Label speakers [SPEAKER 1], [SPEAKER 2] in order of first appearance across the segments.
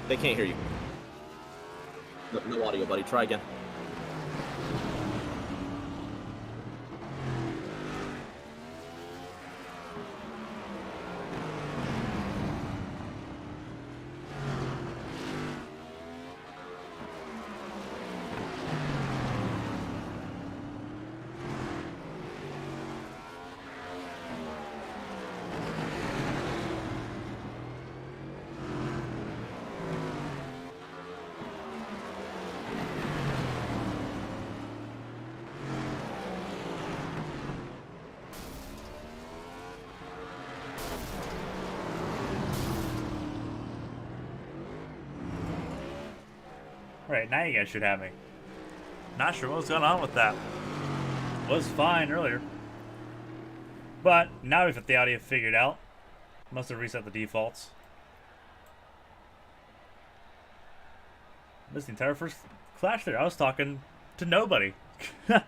[SPEAKER 1] They can't hear you. No audio, buddy. Try again.
[SPEAKER 2] Right, now you guys should have me. Not sure what was going on with that. Was fine earlier. But now we've got the audio figured out. Must have reset the defaults. Missed the entire first clash there. I was talking to nobody. But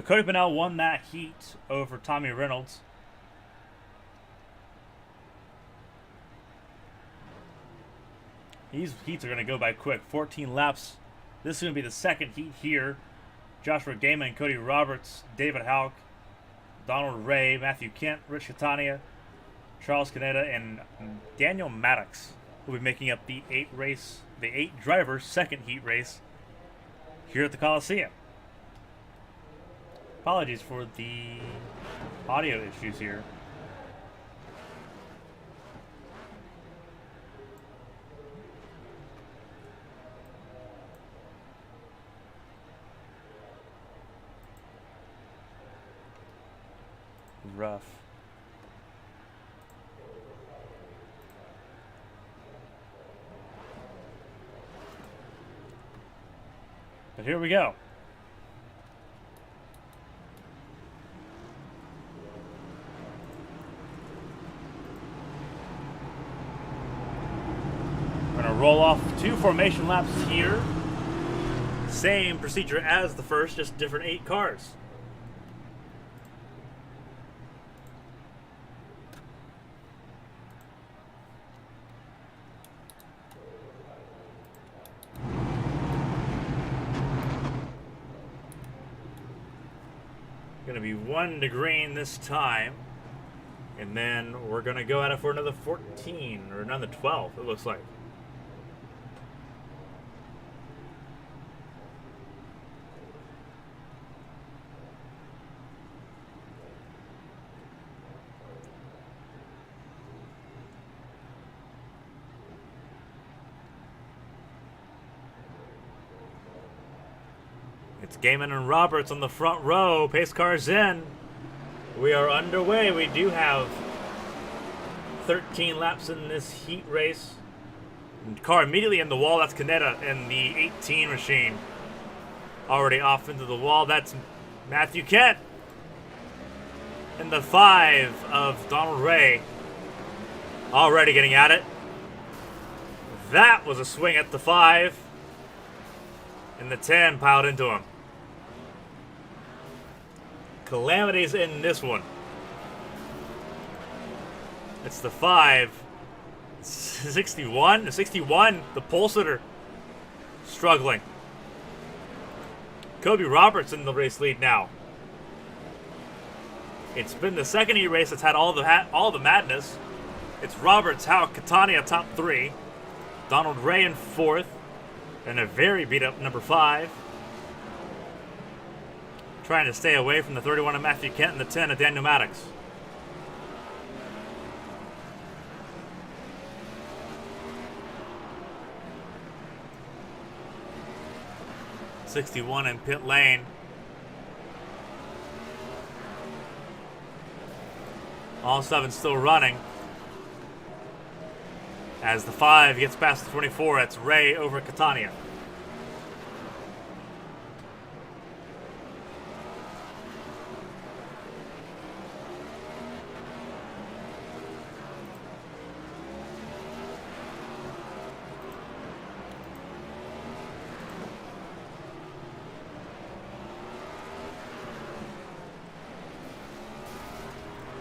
[SPEAKER 2] Cody Pinnell won that heat over Tommy Reynolds. These heats are going to go by quick. 14 laps. This is going to be the second heat here. Joshua Gaiman, Cody Roberts, David Houck, Donald Ray, Matthew Kent, Rich Catania, Charles Caneda, and Daniel Maddox will be making up the eight driver second heat race here at the Colisseum. Apologies for the audio issues here. Rough. But here we go. We're going to roll off 2 formation laps here. Same procedure as the first, just different 8 cars. Going to be 1 to green this time, and then we're going to go at it for another 14 or another 12, it looks like. It's Gaiman and Roberts on the front row. Pace cars in. We are underway. We do have 13 laps in this heat race. Car immediately in the wall. That's Canetta in the 18 machine. Already off into the wall. That's Matthew Kent. In the 5 of Donald Ray. Already getting at it. That was a swing at the 5. And the 10 piled into him. Calamities in this one. It's the 5. 61? The 61. The pole sitter. Struggling. Kobe Roberts in the race lead now. It's been the second heat race that's had all the madness. It's Roberts, Houck, Catania top 3. Donald Ray in 4th. And a very beat up number 5. Trying to stay away from the 31 of Matthew Kent and the 10 of Daniel Maddox. '61 in pit lane. All 7 still running. As the 5 gets past the 24, it's Ray over Catania.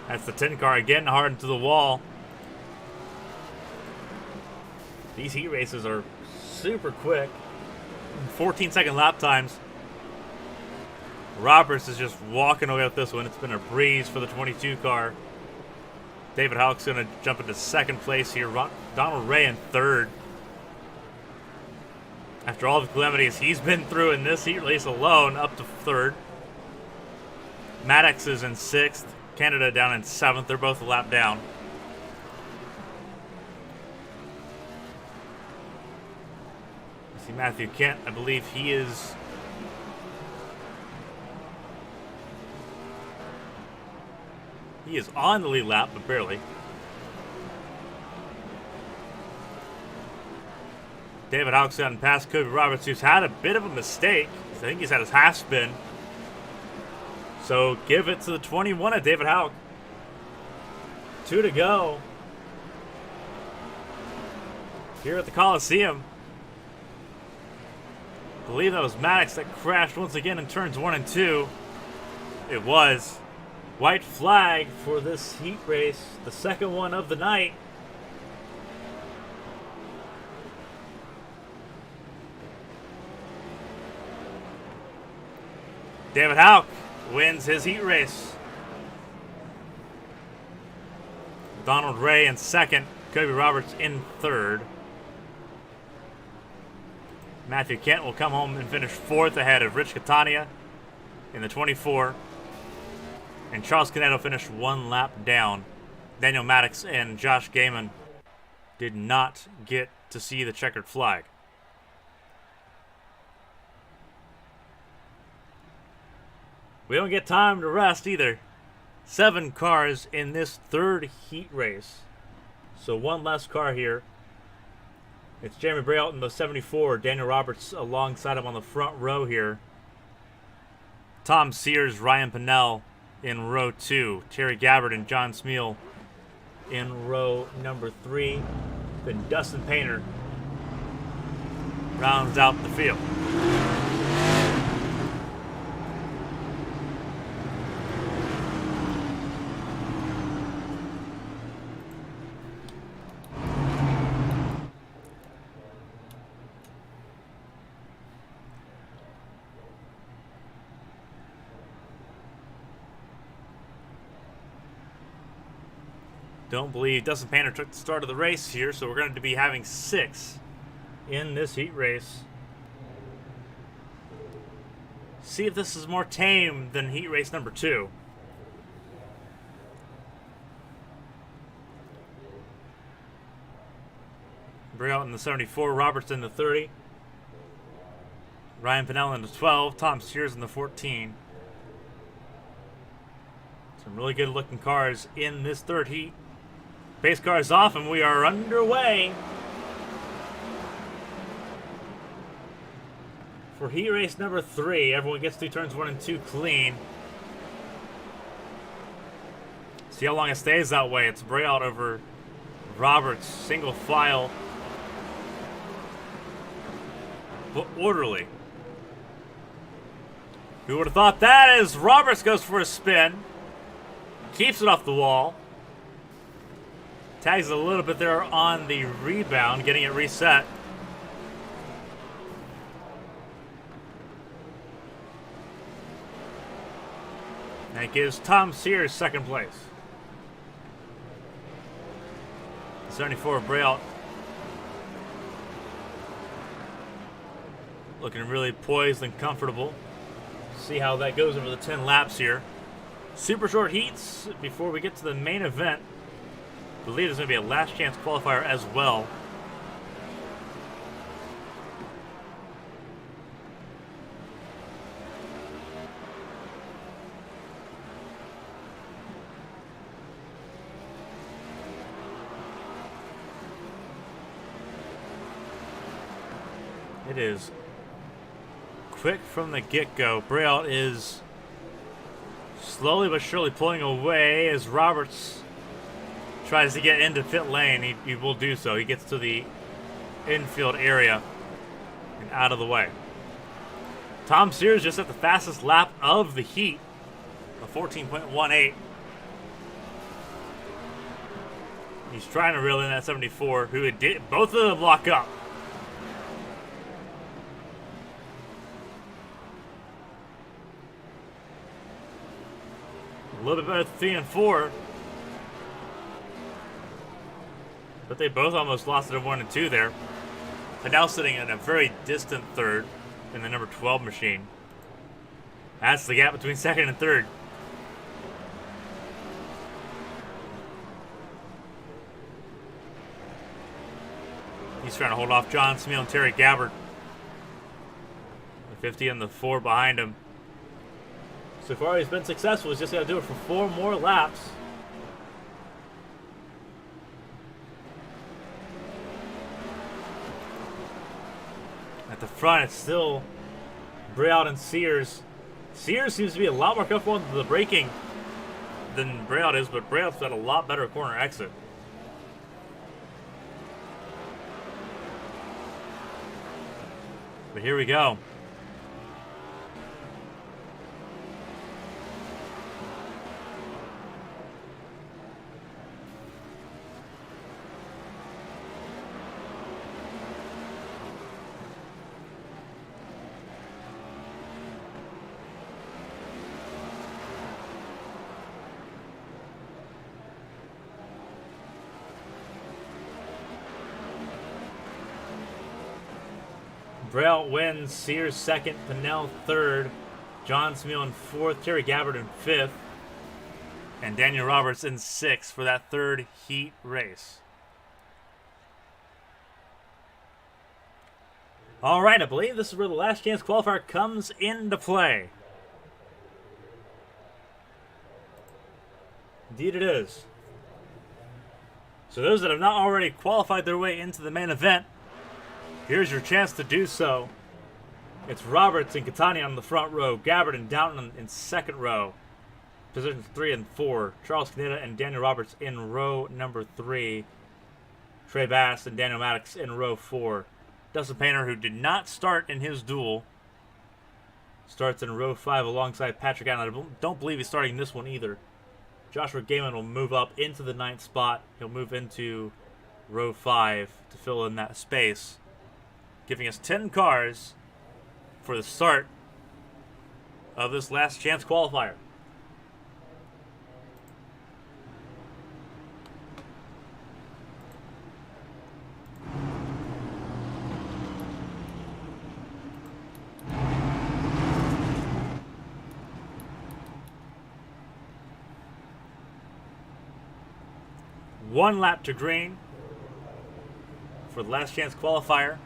[SPEAKER 2] That's the 10 car getting hard into the wall. These heat races are super quick. 14-second lap times. Roberts is just walking away with this one. It's been a breeze for the 22 car. David Houck's going to jump into second place here. Donald Ray in third. After all the calamities he's been through in this heat race alone, up to third. Maddox is in sixth. Canada down in seventh. They're both a lap down. I see Matthew Kent. I believe he is... He is on the lead lap, but barely. David Houck's gotten past Kobe Roberts, who's had a bit of a mistake. I think he's had his half spin. So give it to the 21 of David Houck. 2 to go. Here at the Colisseum. I believe that was Maddox that crashed once again in turns 1 and 2. It was. White flag for this heat race, the second one of the night. David Houck wins his heat race. Donald Ray in second, Kobe Roberts in third. Matthew Kent will come home and finish fourth ahead of Rich Catania in the 24. And Charles Canedo finished 1 lap down. Daniel Maddox and Josh Gaiman did not get to see the checkered flag. We don't get time to rest either. 7 cars in this third heat race. So 1 less car here. It's Jeremy Brault in the 74. Daniel Roberts alongside him on the front row here. Tom Sears, Ryan Pinnell in row 2. Terry Gabbard and John Smeal in row number 3. Then Dustin Painter rounds out the field. Don't believe Dustin Painter took the start of the race here, so we're going to be having 6 in this heat race. See if this is more tame than heat race number 2. Brault in the 74, Roberts in the 30. Ryan Pinnell in the 12, Tom Sears in the 14. Some really good looking cars in this third heat. Pace car is off and we are underway for heat race number 3. Everyone gets through turns 1 and 2 clean. See how long it stays that way. It's Brault over Roberts, single file, but orderly. Who would have thought that? As Roberts goes for a spin, keeps it off the wall. Tags a little bit there on the rebound, getting it reset. And it gives Tom Sears second place. 74 Brault. Looking really poised and comfortable. See how that goes over the 10 laps here. Super short heats before we get to the main event. I believe there's going to be a last chance qualifier as well. It is quick from the get-go. Brault is slowly but surely pulling away as Roberts tries to get into pit lane. He will do so. He gets to the infield area and out of the way. Tom Sears just at the fastest lap of the heat, a 14.18. He's trying to reel in that 74, who it did. Both of them lock up. A little bit better 3 and 4. But they both almost lost it at 1 and 2 there. They're now sitting in a very distant third in the number 12 machine. That's the gap between second and third. He's trying to hold off John Smeel and Terry Gabbard. The 50 and the 4 behind him. So far he's been successful. He's just got to do it for 4 more laps. At the front, it's still Braille and Sears. Sears seems to be a lot more comfortable into the braking than Braille is, but Braille's got a lot better corner exit. But here we go. Braille wins, Sears second, Pinnell third, John Smeel in fourth, Terry Gabbard in fifth, and Daniel Roberts in sixth for that third heat race. All right, I believe this is where the last chance qualifier comes into play. Indeed it is. So those that have not already qualified their way into the main event, here's your chance to do so. It's Roberts and Catania on the front row, Gabbard and Downton in second row, positions 3 and 4, Charles Caneda and Daniel Roberts in row number 3, Trey Bass and Daniel Maddox in row 4. Dustin Painter, who did not start in his duel, starts in row 5 alongside Patrick Allen. I don't believe he's starting this one either. Joshua Gaiman will move up into the 9th spot. He'll move into row 5 to fill in that space, giving us 10 cars for the start of this last chance qualifier. One lap to green for the last chance qualifier.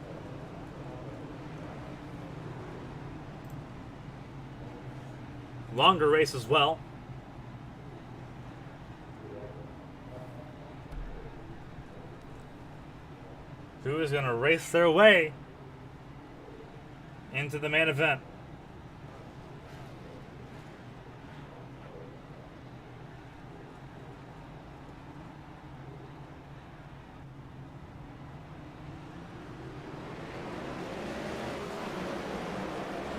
[SPEAKER 2] Longer race as well. Who is going to race their way into the main event?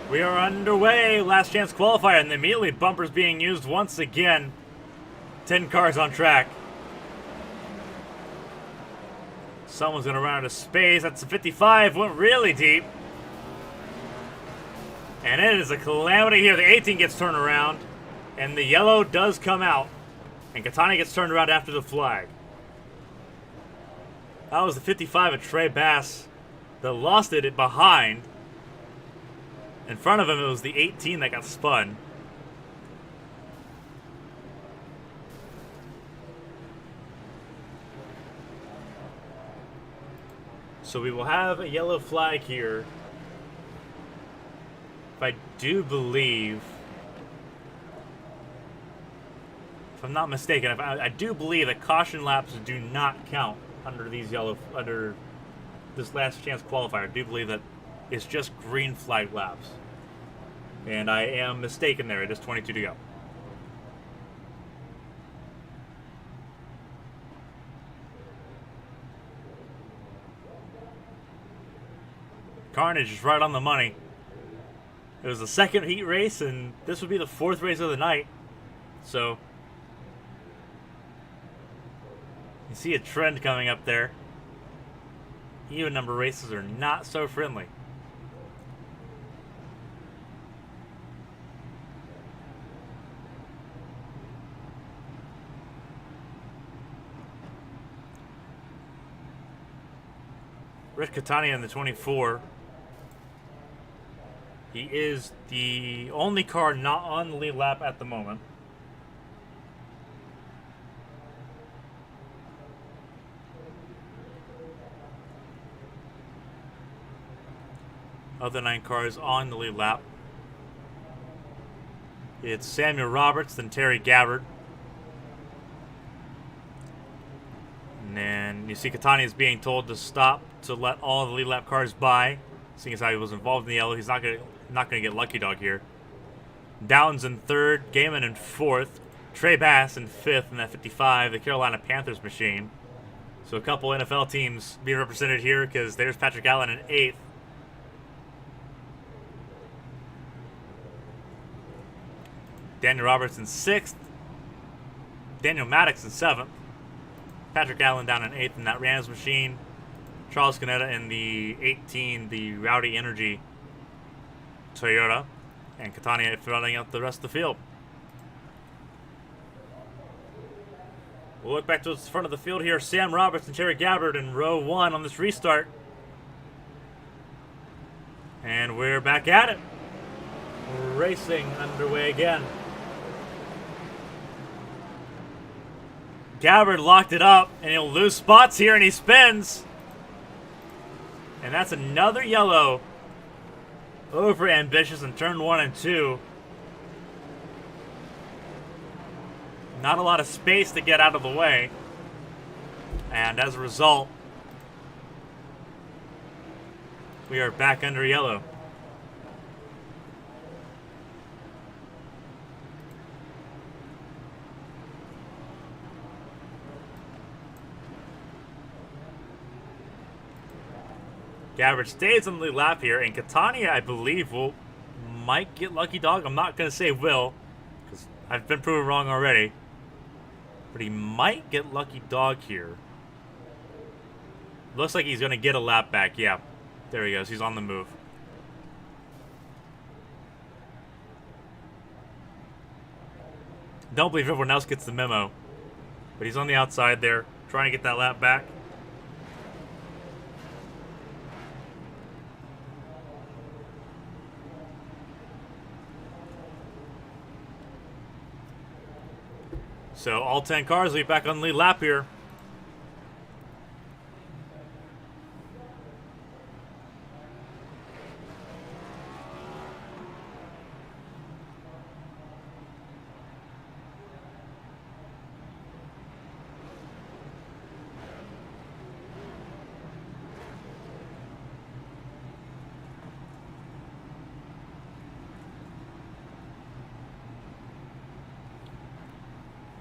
[SPEAKER 2] We are underway, last chance qualifier, and immediately bumpers being used once again. 10 cars on track. Someone's going to run out of space. That's a 55, went really deep. And it is a calamity here. The 18 gets turned around, and the yellow does come out. And Catania gets turned around after the flag. That was the 55 of Trey Bass that lost it behind. In front of him, it was the 18 that got spun. So we will have a yellow flag here. If I do believe, if I'm not mistaken, I do believe that caution laps do not count under these under this last chance qualifier. I do believe that it's just green flag laps. And I am mistaken there. It is 22 to go. Carnage is right on the money. It was the second heat race, and this would be the 4th race of the night. So You see a trend coming up there. Even number races are not so friendly. Rich Catania in the 24. He is the only car not on the lead lap at the moment. Other 9 cars on the lead lap. It's Samuel Roberts, then Terry Gabbard. And then you see Catania is being told to stop to let all the lead lap cars by. Seeing as how he was involved in the yellow, he's not gonna get lucky dog here. Downs in 3rd, Gaiman in 4th, Trey Bass in 5th in that 55, the Carolina Panthers machine. So a couple NFL teams being represented here because there's Patrick Allen in 8th. Daniel Roberts in 6th. Daniel Maddox in 7th. Patrick Allen down in 8th in that Rams machine. Charles Canetta in the 18, the Rowdy Energy Toyota. And Catania filling out the rest of the field. We'll look back to the front of the field here. Sam Roberts and Terry Gabbard in row 1 on this restart. And we're back at it. Racing underway again. Gabbard locked it up, and he'll lose spots here, and he spins. And that's another yellow. Over ambitious in turn 1 and 2. Not a lot of space to get out of the way. And as a result, we are back under yellow. Gabbard stays on the lead lap here, and Catania, I believe, might get lucky dog. I'm not going to say will, because I've been proven wrong already. But he might get lucky dog here. Looks like he's going to get a lap back. Yeah, there he goes. He's on the move. Don't believe everyone else gets the memo. But he's on the outside there, trying to get that lap back. So all 10 cars will be back on the lead lap here.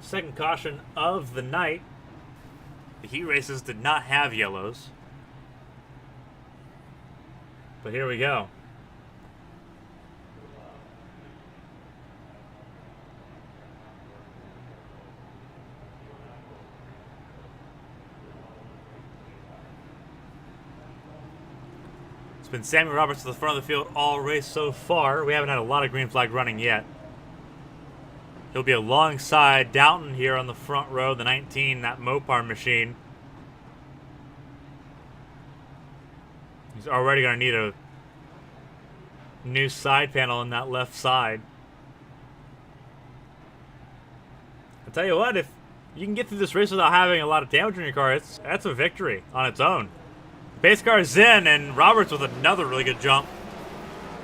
[SPEAKER 2] Second caution of the night. The heat races did not have yellows. But here we go. It's been Samuel Roberts to the front of the field all race so far. We haven't had a lot of green flag running yet. He'll be alongside Downton here on the front row, the 19, that Mopar machine. He's already going to need a new side panel on that left side. I'll tell you what, if you can get through this race without having a lot of damage on your car, that's a victory on its own. Base car is in, and Roberts with another really good jump.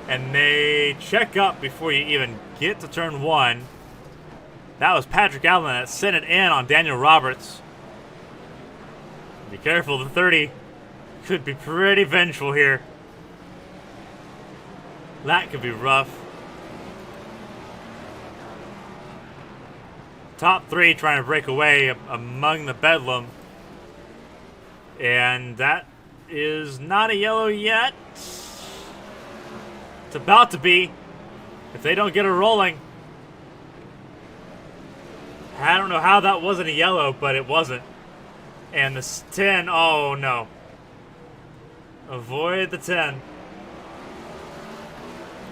[SPEAKER 2] And they check up before you even get to turn 1. That was Patrick Allen that sent it in on Daniel Roberts. Be careful, the 30 could be pretty vengeful here. That could be rough. Top 3 trying to break away among the bedlam. And that is not a yellow yet. It's about to be, if they don't get it rolling. I don't know how that wasn't a yellow, but it wasn't. And the 10, oh no. Avoid the 10.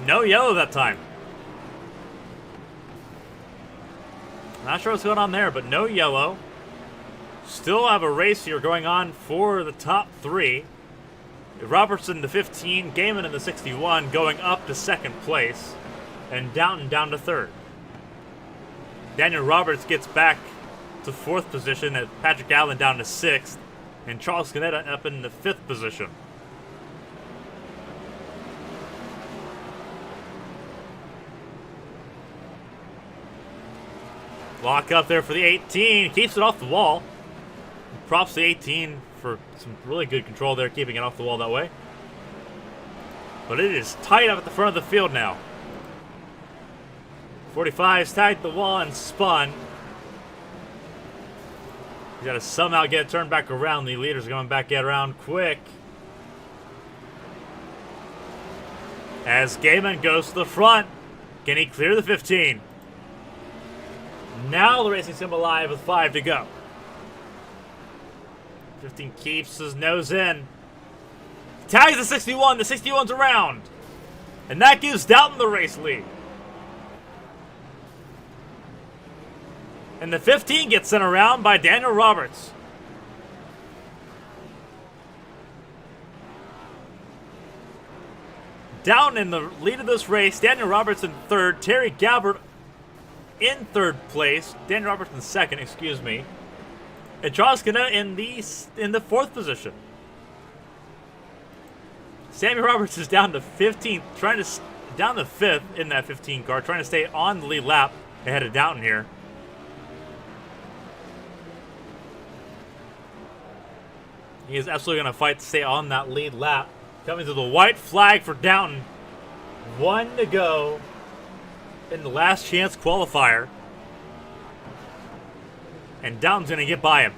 [SPEAKER 2] No yellow that time. Not sure what's going on there, but no yellow. Still have a race here going on for the top 3. Robertson, the 15, Gaiman in the 61, going up to 2nd place. And Downton down to 3rd. Daniel Roberts gets back to 4th position, and Patrick Allen down to 6th. And Charles Canetta up in the 5th position. Lock up there for the 18. Keeps it off the wall. Props to 18 for some really good control there, keeping it off the wall that way. But it is tight up at the front of the field now. 45's tagged the wall and spun. He's got to somehow get it turned back around. The leader's going back around quick. As Gaiman goes to the front. Can he clear the 15? Now the racing sim alive with 5 to go. 15 keeps his nose in. Tags the 61. The 61's around. And that gives Downton the race lead. And the 15 gets sent around by Daniel Roberts. Down in the lead of this race, Daniel Roberts in 3rd, Terry Gabbard in 3rd place, Daniel Roberts in 2nd, excuse me, and Charles Canetta in the 4th position. Sammy Roberts is down to 15th, down to 5th in that 15 car, trying to stay on the lead lap ahead of Downton here. He is absolutely going to fight to stay on that lead lap. Coming to the white flag for Downton. 1 to go in the last chance qualifier. And Downton's going to get by him.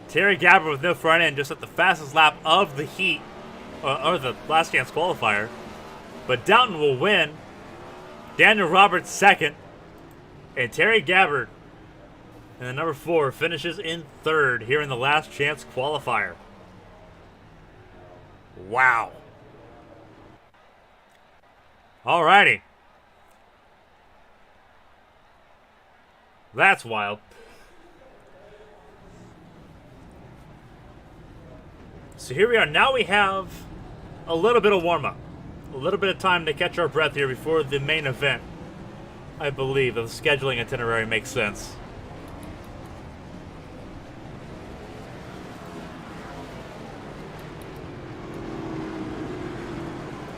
[SPEAKER 2] Terry Gabbard with no front end, just at the fastest lap of the heat, or the last chance qualifier. But Downton will win. Daniel Roberts 2nd. And Terry Gabbard, and the number 4, finishes in 3rd here in the last chance qualifier. Wow. Alrighty. That's wild. So here we are. Now we have a little bit of warm-up. A little bit of time to catch our breath here before the main event. I believe the scheduling itinerary makes sense.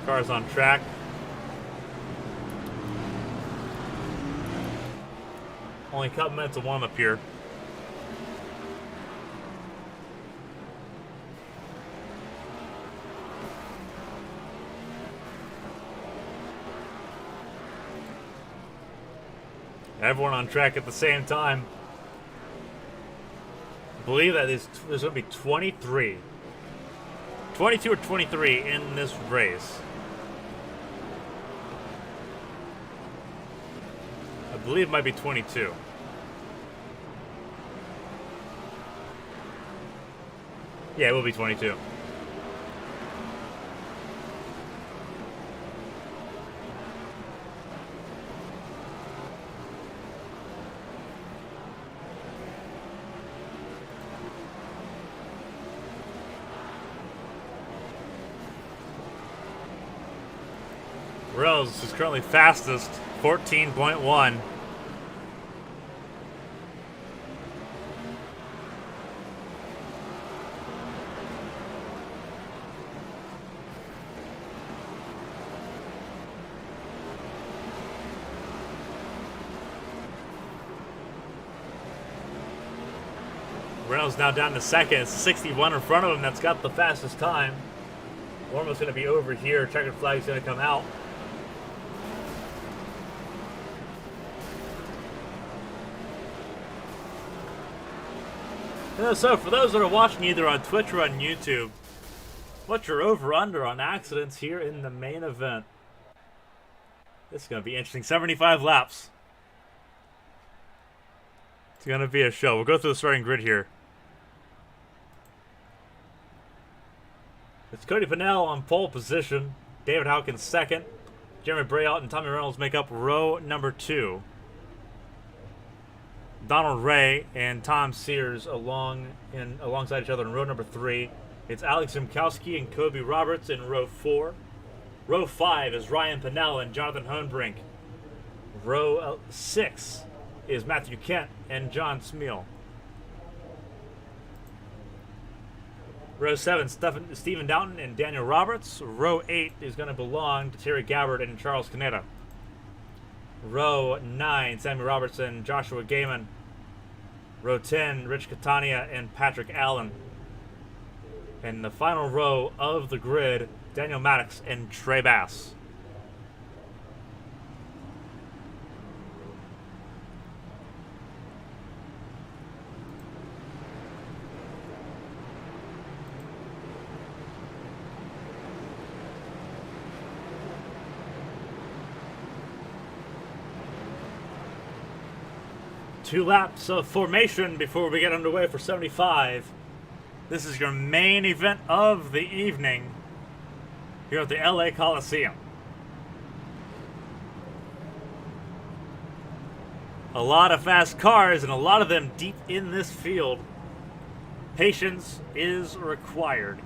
[SPEAKER 2] Cars on track. Only a couple minutes of warm-up here. Everyone on track at the same time. I believe that there's going to be 22 or 23 in this race. I believe it might be 22. Yeah, it will be 22. Rose is currently fastest, 14.1. Reynolds now down to 2nd. It's 61 in front of him that's got the fastest time. Warm-up's going to be over here. Checkered flag's going to come out. So, for those that are watching either on Twitch or on YouTube, what's your over-under on accidents here in the main event? This is going to be interesting. 75 laps. It's going to be a show. We'll go through the starting grid here. It's Cody Pennell on pole position. David Hawkins second. Jeremy Brayout and Tommy Reynolds make up row number 2. Donald Ray and Tom Sears alongside each other in row number 3. It's Alex Zimkowski and Kobe Roberts in row 4. Row 5 is Ryan Pennell and Jonathan Hohenbrink. Row 6 is Matthew Kent and John Smeal. Row 7, Stephen Doughton and Daniel Roberts. Row 8 is going to belong to Terry Gabbard and Charles Caneta. Row 9, Sammy Roberts and Joshua Gaiman. Row 10, Rich Catania and Patrick Allen. And the final row of the grid, Daniel Maddox and Trey Bass. Two laps of formation before we get underway for 75. This is your main event of the evening here at the LA Coliseum. A lot of fast cars and a lot of them deep in this field. Patience is required.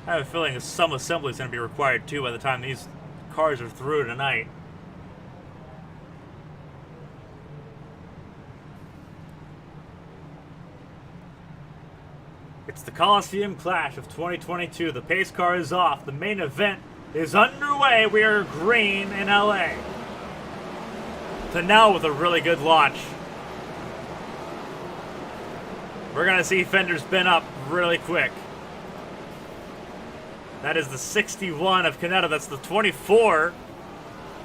[SPEAKER 2] I have a feeling some assembly is going to be required too by the time these cars are through tonight. It's the Colisseum Clash of 2022. The pace car is off. The main event is underway. We are green in LA. Pennell with a really good launch. We're going to see fenders bent up really quick. That is the 61 of Caneta. That's the 24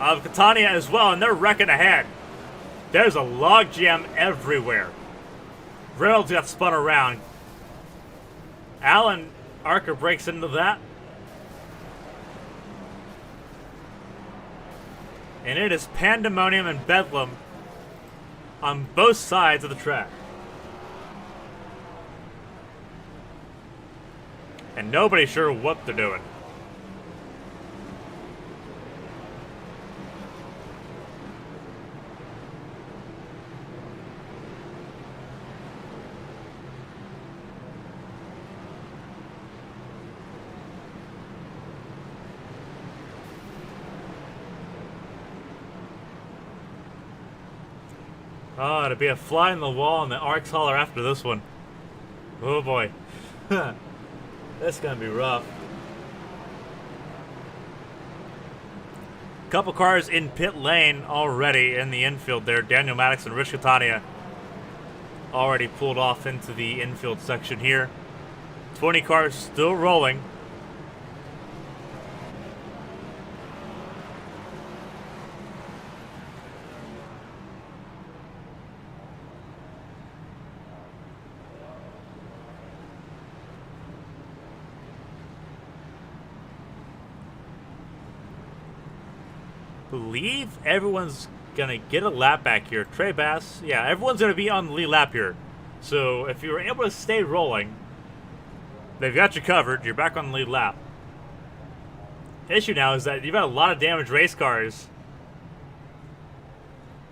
[SPEAKER 2] of Catania as well. And they're wrecking ahead. There's a logjam everywhere. Reynolds got spun around. Alan Archer breaks into that. And it is pandemonium and bedlam on both sides of the track. And nobody's sure what they're doing. Oh, to be a fly in the wall in the Arcs Holler after this one. Oh boy. That's gonna be rough. Couple cars in pit lane already in the infield there. Daniel Maddox and Rich Catania already pulled off into the infield section here. 20 cars still rolling. Believe everyone's gonna get a lap back here. Trey Bass, yeah, everyone's gonna be on the lead lap here. So if you were able to stay rolling, they've got you covered. You're back on the lead lap. The issue now is that you've got a lot of damaged race cars,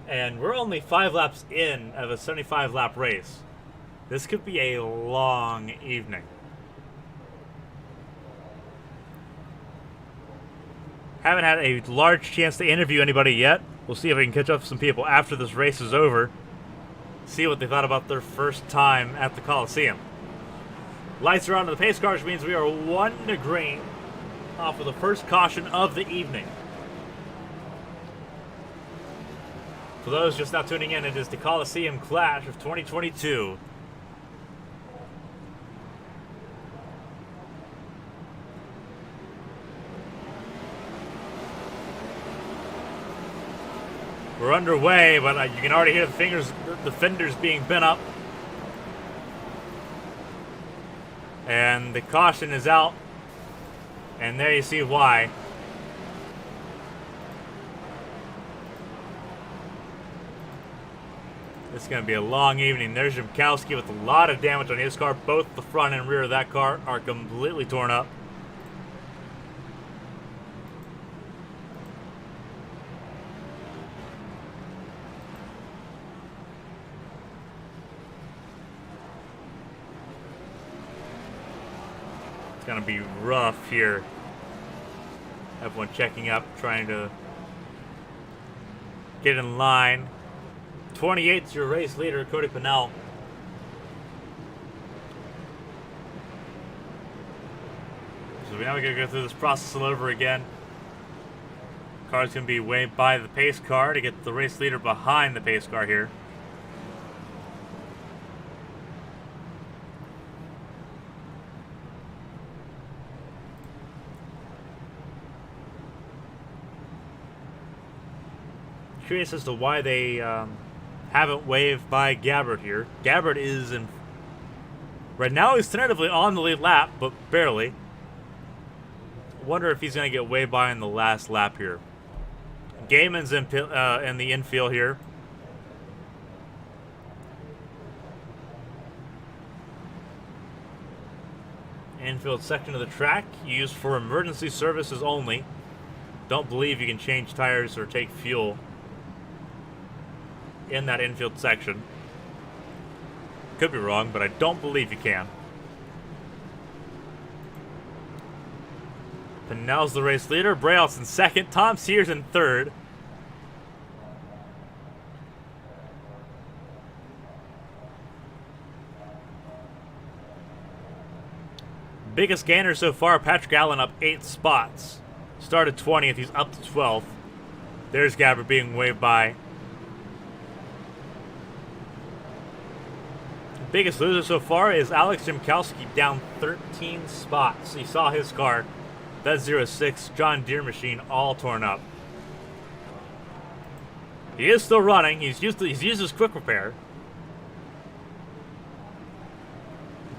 [SPEAKER 2] and we're only 5 laps in of a 75 lap race. This could be a long evening. Haven't had a large chance to interview anybody yet. We'll see if we can catch up with some people after this race is over. See what they thought about their first time at the Coliseum. Lights are on to the pace car, which means we are 1 to green off of the first caution of the evening. For those just now tuning in, it is the Colisseum Clash of 2022. We're underway, but you can already hear the fenders being bent up. And the caution is out. And there you see why. It's going to be a long evening. There's Jimkowski with a lot of damage on his car. Both the front and rear of that car are completely torn up. It's going to be rough here. Everyone checking up, trying to get in line. 28's your race leader, Cody Pennell. So now we gotta go through this process all over again. Car's gonna be way by the pace car to get the race leader behind the pace car here. Curious as to why they haven't waved by Gabbard here. Gabbard is in... Right now he's tentatively on the lead lap, but barely. Wonder if he's going to get waved by in the last lap here. Gaiman's in the infield here. Infield section of the track, used for emergency services only. Don't believe you can change tires or take fuel in that infield section. Could be wrong, but I don't believe you can. Pennell's the race leader. Braille's in second. Tom Sears in third. Biggest gainer so far, Patrick Allen up 8 spots. Started 20th, he's up to 12th. There's Gabbard being waved by. Biggest loser so far is Alex Jimkowski, down 13 spots. You saw his car, that 06 John Deere machine, all torn up. He is still running. He's used his quick repair,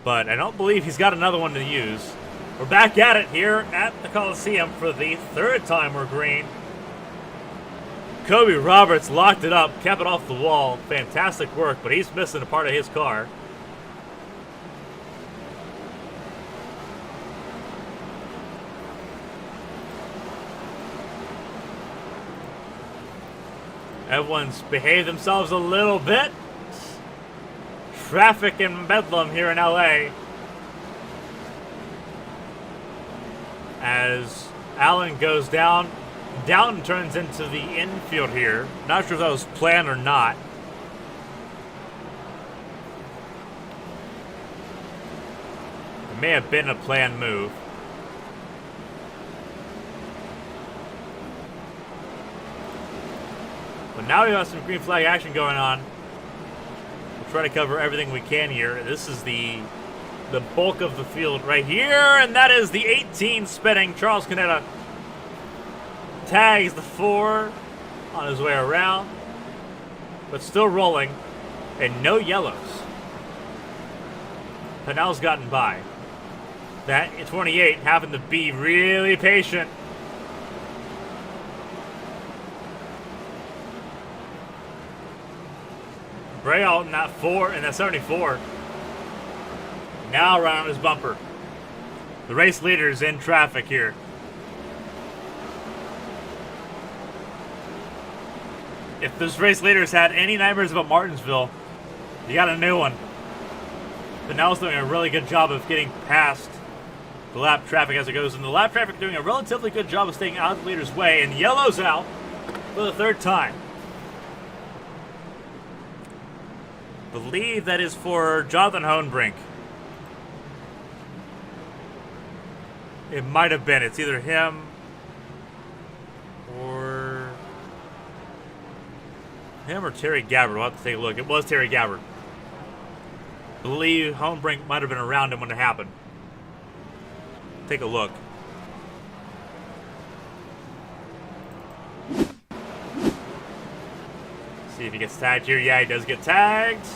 [SPEAKER 2] but I don't believe he's got another one to use. We're back at it here at the Coliseum for the third time we're green. Kobe Roberts locked it up, kept it off the wall. Fantastic work, but he's missing a part of his car. Everyone's behaved themselves a little bit. Traffic in Bedlam here in LA. As Allen goes down, Downton turns into the infield here. Not sure if that was planned or not. It may have been a planned move. But now we have some green flag action going on. We'll try to cover everything we can here. This is the bulk of the field right here, and that is the 18 spinning. Charles Canetta tags the 4 on his way around, but still rolling, and no yellows. Pennell's gotten by. That 28 having to be really patient. Braille in that 4 and that 74. Now around his bumper. The race leader's in traffic here. If this race leader's had any nightmares about Martinsville, you got a new one. But now it's doing a really good job of getting past the lap traffic as it goes. And the lap traffic doing a relatively good job of staying out of the leader's way. And yellow's out for the third time. Believe that is for Jonathan Hohenbrink. It might have been. It's either him or Terry Gabbard. We'll have to take a look. It was Terry Gabbard. Believe Hohenbrink might have been around him when it happened. Take a look. See if he gets tagged here. Yeah, he does get tagged.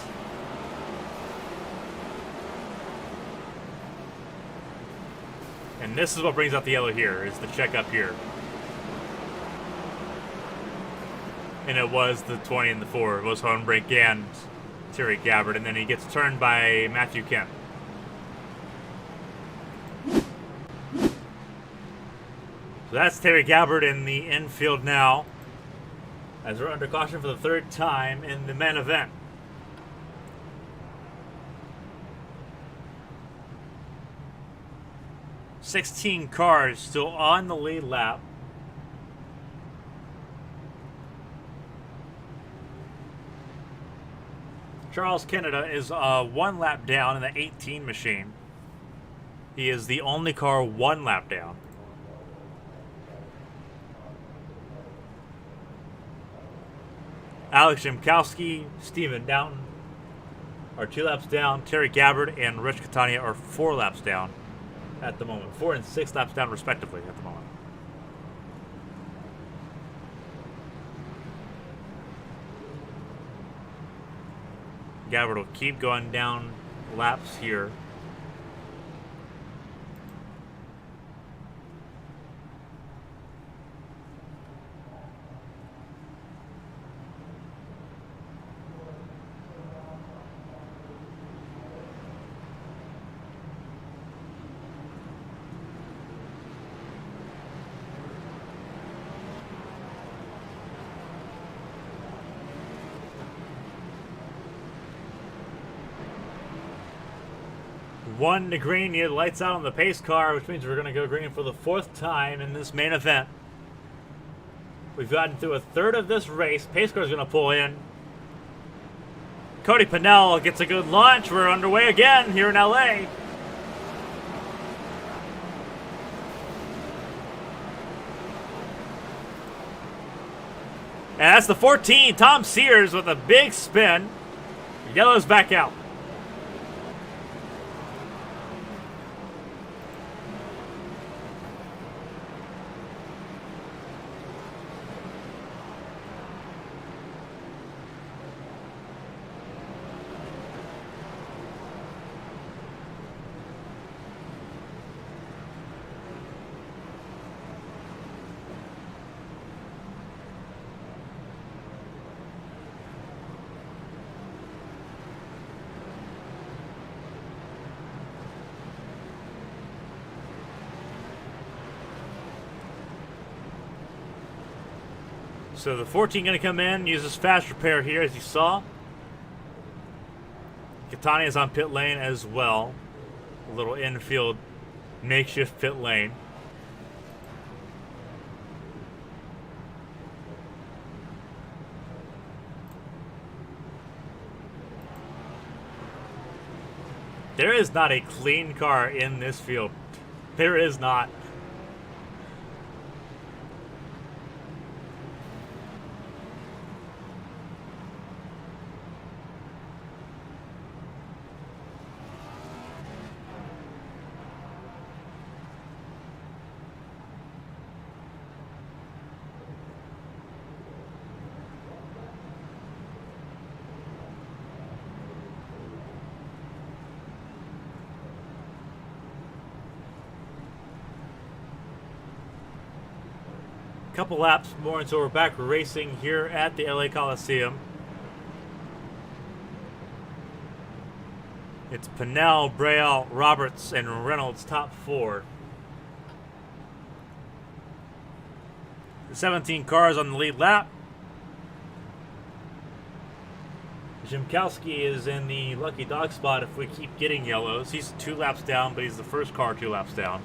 [SPEAKER 2] And this is what brings out the yellow here, is the checkup here. And it was the 20 and the 4. It was Hohenbrink and Terry Gabbard, and then he gets turned by Matthew Kemp. So that's Terry Gabbard in the infield now, as we're under caution for the third time in the men event. "16 cars still on the lead lap. Charles Canada is 1 lap down in the 18 machine. He is the only car 1 lap down. Alex Jimkowski, Steven Downton are 2 laps down. Terry Gabbard and Rich Catania are 4 laps down at the moment. 4 and 6 laps down respectively at the moment. Gabbard will keep going down laps here. One to green, you lights out on the pace car, which means we're going to go green for the 4th time in this main event. We've gotten through a third of this race. Pace car is going to pull in. Cody Pennell gets a good launch. We're underway again here in LA. And that's the 14, Tom Sears with a big spin. Yellow's back out. So the 14 going to come in, uses fast repair here, as you saw. Catania is on pit lane as well. A little infield makeshift pit lane. There is not a clean car in this field. There is not. Couple laps more until we're back racing here at the LA Coliseum. It's Pennell, Braille, Roberts, and Reynolds top 4. The 17 cars on the lead lap. Jimkowski is in the lucky dog spot if we keep getting yellows. He's 2 laps down, but he's the first car 2 laps down.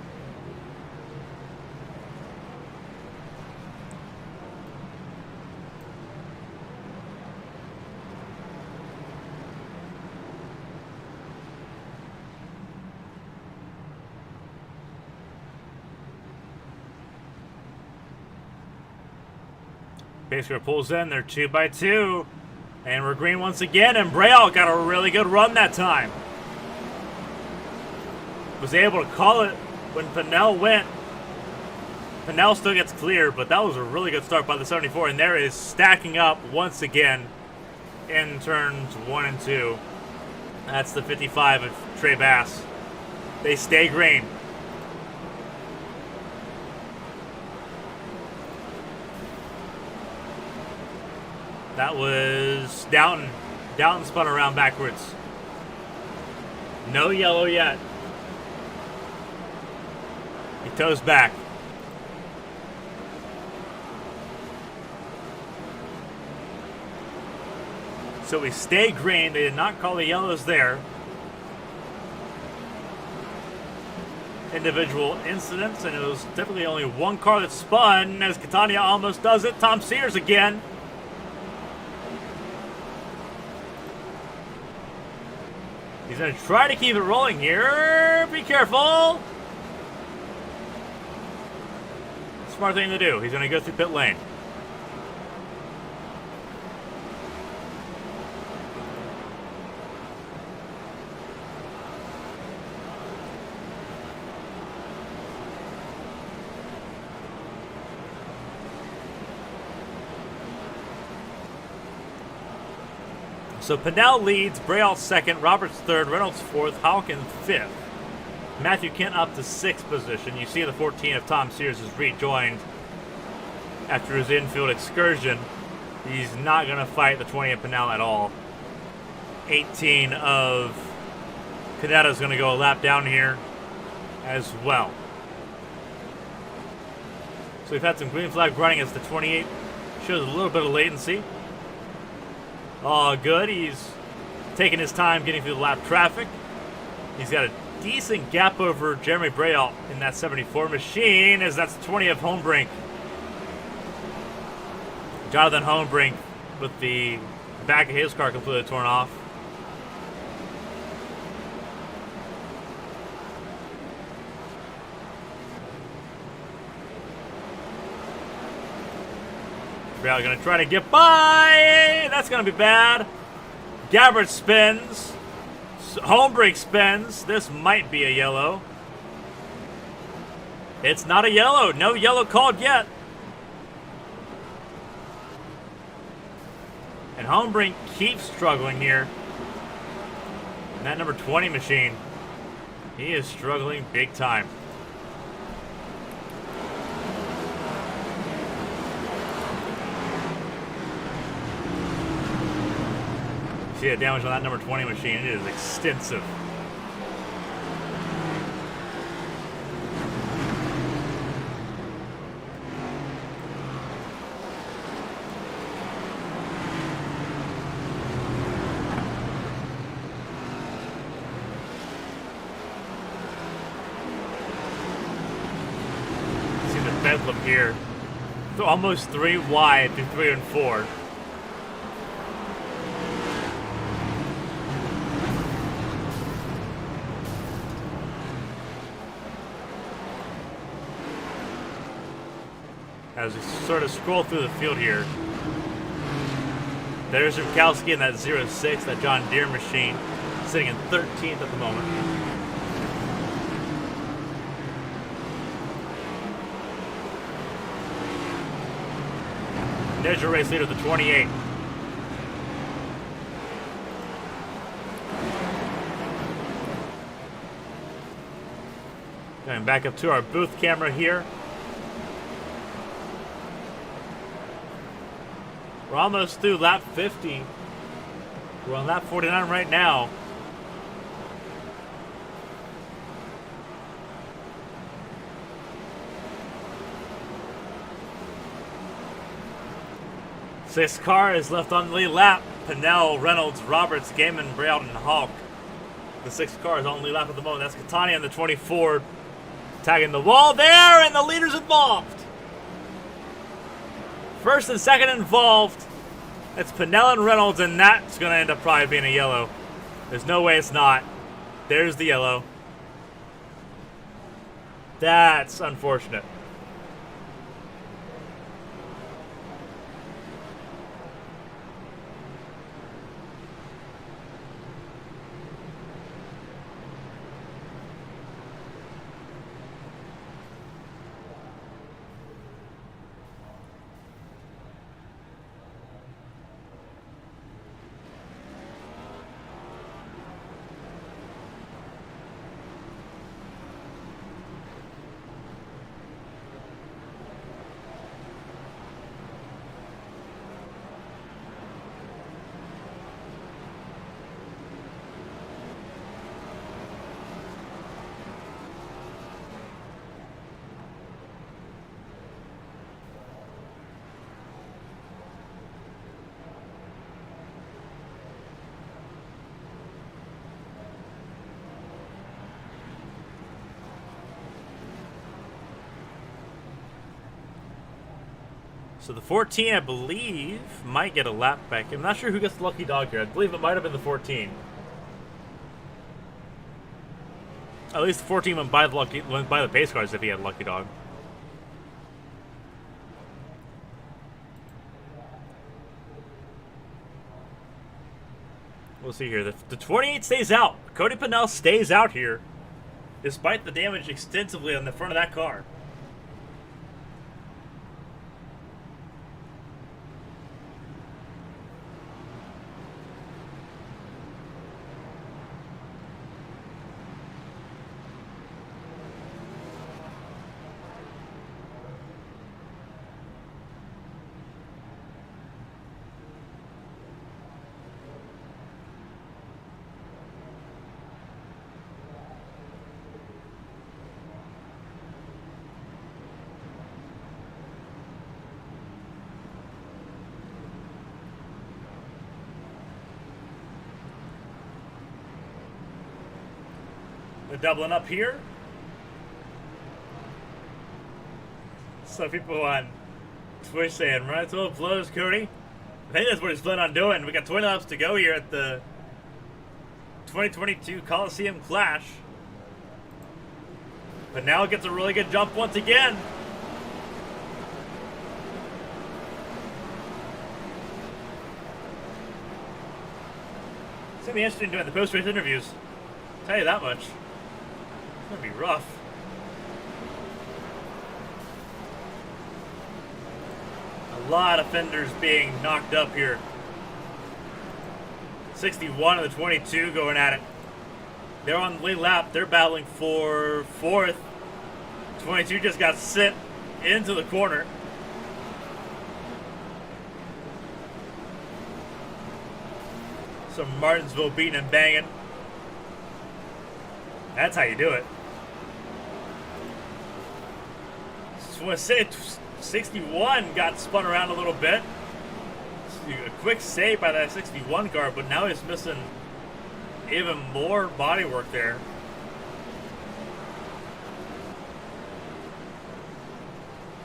[SPEAKER 2] Pacer pulls in, they're 2 by 2. And we're green once again, and Braille got a really good run that time. Was able to call it when Pennell went. Pennell still gets clear, but that was a really good start by the 74, and there is stacking up once again in turns 1 and 2. That's the 55 of Trey Bass. They stay green. That was Downton Down and spun around backwards. No yellow yet. He toes back. So we stay green. They did not call the yellows there. Individual incidents, and it was typically only one car that spun as Catania almost does it. Tom Sears again. He's going to try to keep it rolling here. Be careful. Smart thing to do. He's going to go through pit lane. So Pinnell leads, Braille second, Roberts third, Reynolds fourth, Hawkins fifth. Matthew Kent up to sixth position. You see the 14 of Tom Sears has rejoined after his infield excursion. He's not going to fight the 20 of Pinnell at all. 18 of Canetta is going to go a lap down here as well. So we've had some green flag running as the 28 shows a little bit of latency. Oh, good. He's taking his time getting through the lap traffic. He's got a decent gap over Jeremy Braille in that 74 machine, as that's 20 of Homebrink. Jonathan Homebrink with the back of his car completely torn off. Braille going to try to get by. That's going to be bad. Gabbard spins. Homebrink spins. This might be a yellow. It's not a yellow. No yellow called yet. And Homebrink keeps struggling here. And that number 20 machine, he is struggling big time. See the damage on that number 20 machine. It is extensive. See the bedlam here. So almost 3 wide through 3 and 4. As we sort of scroll through the field here, there's Rukowski in that 06, that John Deere machine, sitting in 13th at the moment. There's your race leader, the 28. Going back up to our booth camera here. We're almost through lap 50. We're on lap 49 right now. Sixth car is left on the lead lap. Pinnell, Reynolds, Roberts, Gaiman, Braille, and Hawk. The sixth car is on the lead lap at the moment. That's Catania in the 24. Tagging the wall there, and the leader's involved. First and second involved. It's Pinnell and Reynolds, and that's going to end up probably being a yellow. There's no way it's not. There's the yellow. That's unfortunate. So the 14, I believe, might get a lap back. I'm not sure who gets the lucky dog here. I believe it might have been the 14. At least the 14 went by the pace cars if he had a lucky dog. We'll see here. The 28 stays out. Cody Pennell stays out here, despite the damage extensively on the front of that car. They're doubling up here. Some people on Twitch saying, run until it blows, Cody. I think that's what he's planning on doing. We got 20 laps to go here at the 2022 Colisseum Clash. But now it gets a really good jump once again. It's going to be interesting doing the post-race interviews. I'll tell you that much. It's going to be rough. A lot of fenders being knocked up here. 61 of the 22 going at it. They're on the lead lap. They're battling for fourth. 22 just got sent into the corner. Some Martinsville beating and banging. That's how you do it. So I say 61 got spun around a little bit. A quick save by that 61 car, but now he's missing even more body work there.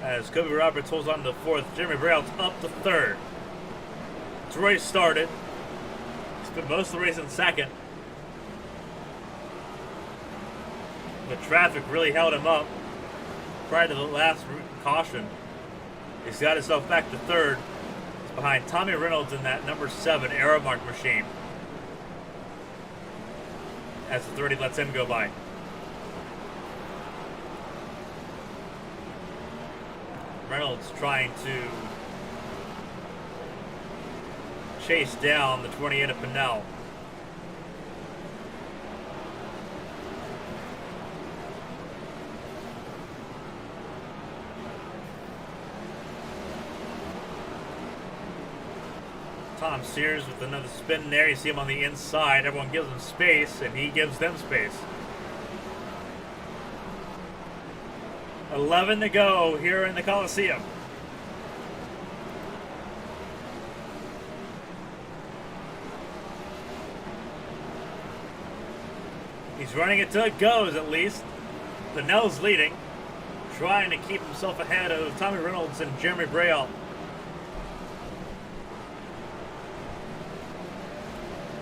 [SPEAKER 2] As Kobe Roberts holds on to fourth, Jeremy Braille's up to third. This race started. He spent most of the race in second. The traffic really held him up prior to the last caution. He's got himself back to third. He's behind Tommy Reynolds in that number 7 Aeromark machine. As the 30 lets him go by. Reynolds trying to chase down the 28 of Pennell. Tom Sears with another spin there. You see him on the inside. Everyone gives him space, and he gives them space. 11 to go here in the Coliseum. He's running it till it goes, at least. Pennell's leading, trying to keep himself ahead of Tommy Reynolds and Jeremy Braille.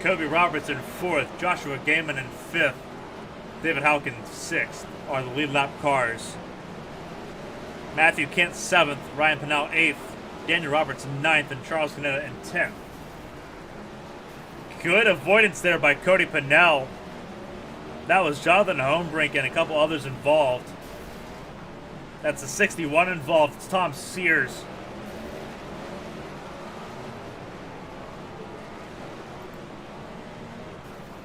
[SPEAKER 2] Kobe Roberts in fourth, Joshua Gaiman in fifth, David Hawkins sixth are the lead lap cars. Matthew Kent 7th, Ryan Pennell 8th, Daniel Roberts 9th, and Charles Canetta in 10th. Good avoidance there by Cody Pennell. That was Jonathan Homebrink and a couple others involved. That's the 61 involved. It's Tom Sears.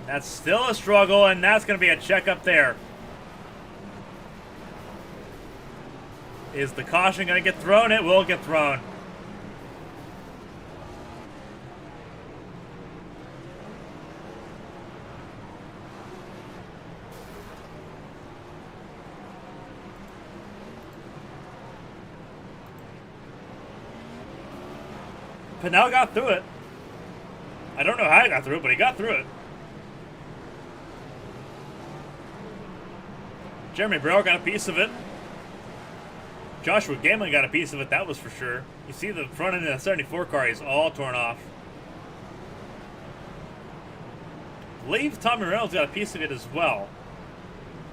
[SPEAKER 2] That's still a struggle, and that's going to be a check up there. Is the caution going to get thrown? It will get thrown. Pennell got through it. I don't know how he got through it, but he got through it. Jeremy Braille got a piece of it. Joshua Gambling got a piece of it, that was for sure. You see the front end of the 74 car is all torn off. I believe Tommy Reynolds got a piece of it as well,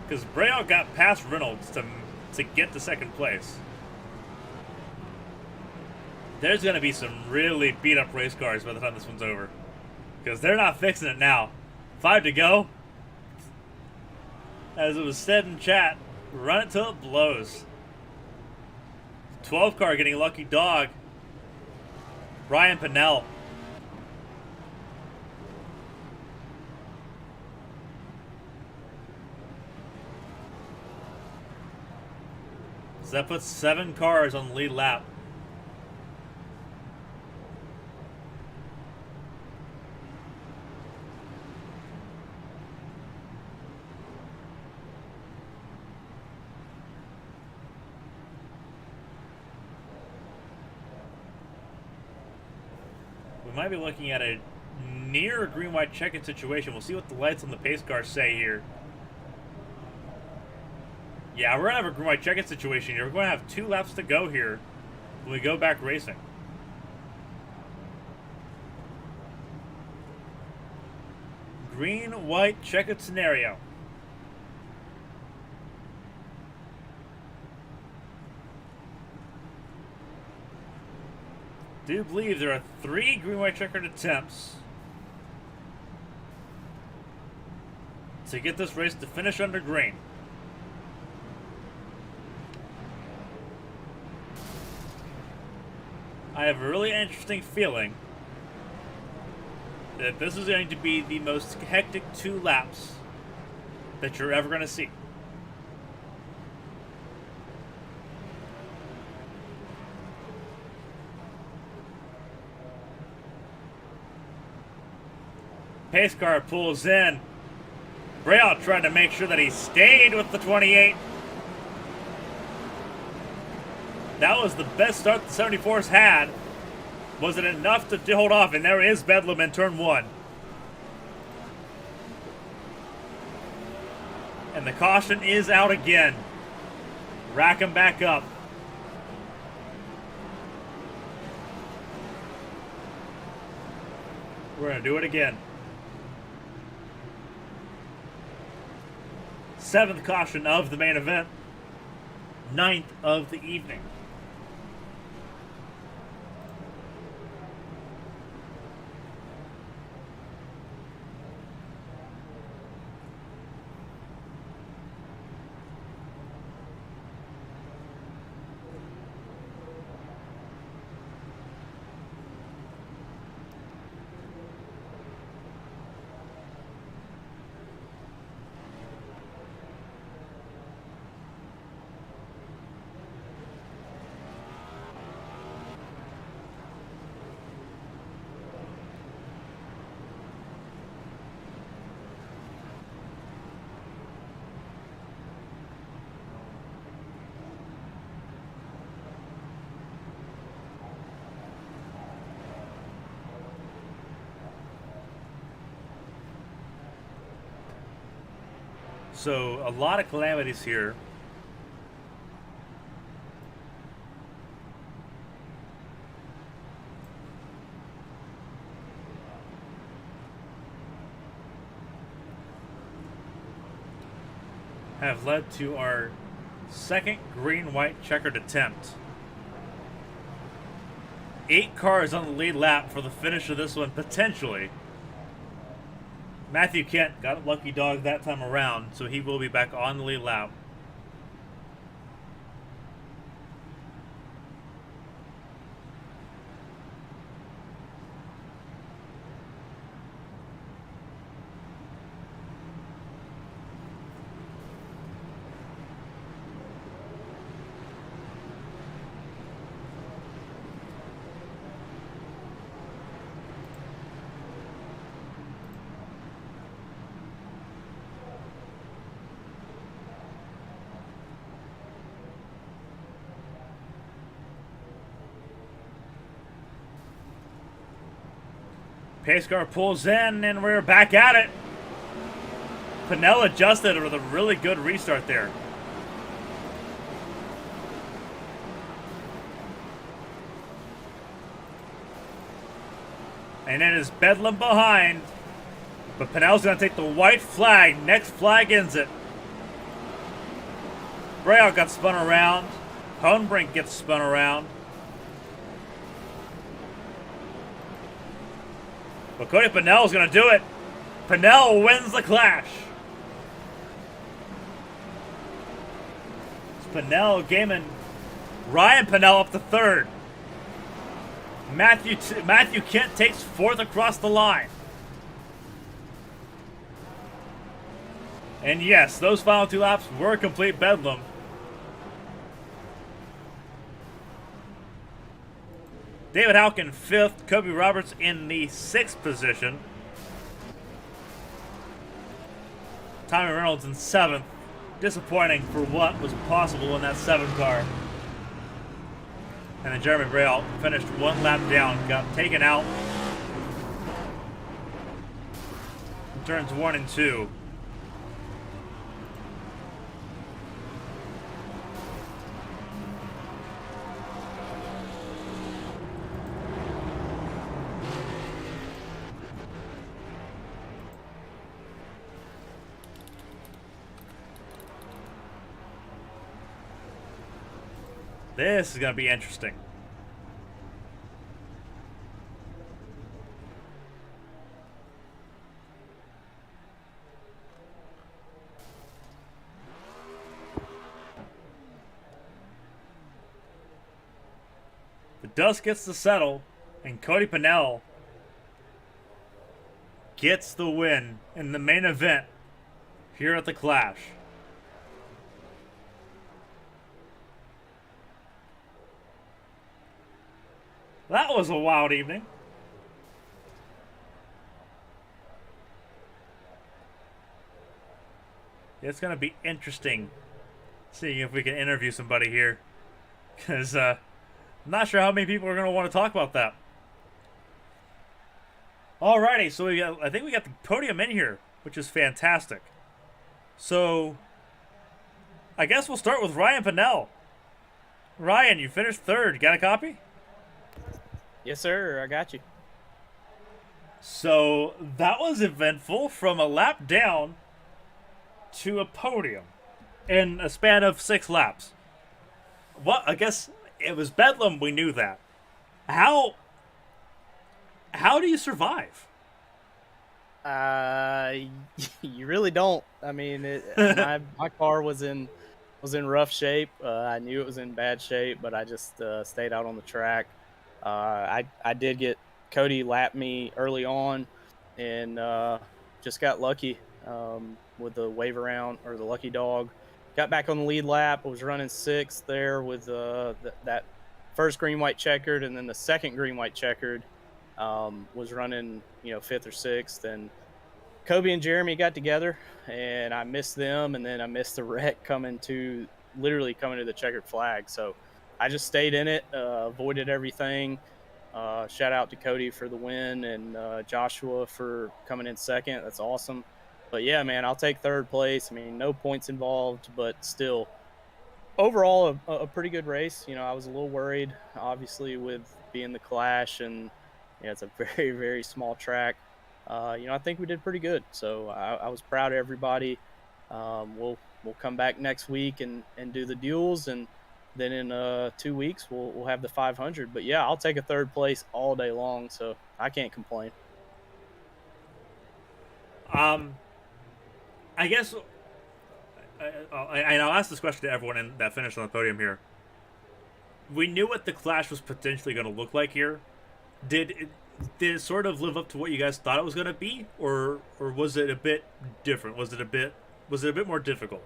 [SPEAKER 2] because Braille got past Reynolds to get to second place. There's going to be some really beat up race cars by the time this one's over, because they're not fixing it now. 5 to go. As it was said in chat, run it till it blows. 12 car getting a lucky dog. Ryan Pinnell. So that puts 7 cars on the lead lap. We might be looking at a near green-white checkered situation. We'll see what the lights on the pace car say here. Yeah, we're going to have a green-white checkered situation here. We're going to have 2 laps to go here when we go back racing. Green-white checkered scenario. Do believe there are 3 green-white checkered attempts to get this race to finish under green. I have a really interesting feeling that this is going to be the most hectic 2 laps that you're ever going to see. Pace car pulls in. Braille trying to make sure that he stayed with the 28. That was the best start the 74s had. Was it enough to hold off? And there is Bedlam in turn 1. And the caution is out again. Rack him back up. We're going to do it again. 7th caution of the main event. 9th of the evening. So, a lot of calamities here. Have led to our second green-white checkered attempt. 8 cars on the lead lap for the finish of this one, potentially. Matthew Kent got a lucky dog that time around, so he will be back on the lead lap. Pace car pulls in, and we're back at it. Pinnell adjusted with a really good restart there. And it is Bedlam behind. But Pinnell's going to take the white flag. Next flag ends it. Braille got spun around. Hohenbrink gets spun around. But Cody Pinnell's going to do it. Pinnell wins the clash. It's Pinnell gaming Ryan Pinnell up to third. Matthew Kent takes fourth across the line. And yes, those final 2 laps were a complete bedlam. David Houck in 5th, Kobe Roberts in the 6th position. Tommy Reynolds in 7th. Disappointing for what was possible in that 7 car. And then Jeremy Braille finished 1 lap down, got taken out in turns 1 and 2. This is going to be interesting. The dust gets to settle, and Cody Pinnell gets the win in the main event here at the Clash. That was a wild evening. It's going to be interesting seeing if we can interview somebody here. Because I'm not sure how many people are going to want to talk about that. Alrighty, so I think we got the podium in here, which is fantastic. So, I guess we'll start with Ryan Pinnell. Ryan, you finished 3rd. Got a copy?
[SPEAKER 3] Yes, sir. I got you.
[SPEAKER 2] So that was eventful, from a lap down to a podium in a span of 6 laps. Well, I guess it was bedlam. We knew that. How do you survive?
[SPEAKER 3] You really don't. I mean, my car was in rough shape. I knew it was in bad shape, but I just stayed out on the track. I did get Cody lapped me early on, and just got lucky with the wave around, or the lucky dog. Got back on the lead lap. I was running 6th there with that first green white checkered, and then the second green white checkered was running 5th or 6th. And Kobe and Jeremy got together, and I missed them, and then I missed the wreck literally coming to the checkered flag. So I just stayed in it, avoided everything. Shout out to Cody for the win, and Joshua for coming in 2nd. That's awesome. But yeah, man, I'll take 3rd place. I mean, no points involved, but still, overall, a pretty good race. I was a little worried, obviously, with being the Clash, and it's a very, very small track. I think we did pretty good. So I was proud of everybody. We'll come back next week and do the duels, and then in 2 weeks we'll have the 500. But yeah, I'll take a 3rd place all day long, so I can't complain.
[SPEAKER 2] I guess, and I'll ask this question to everyone that finished on the podium here. We knew what the Clash was potentially going to look like here. Did it sort of live up to what you guys thought it was going to be, or was it a bit different? Was it a bit more difficult?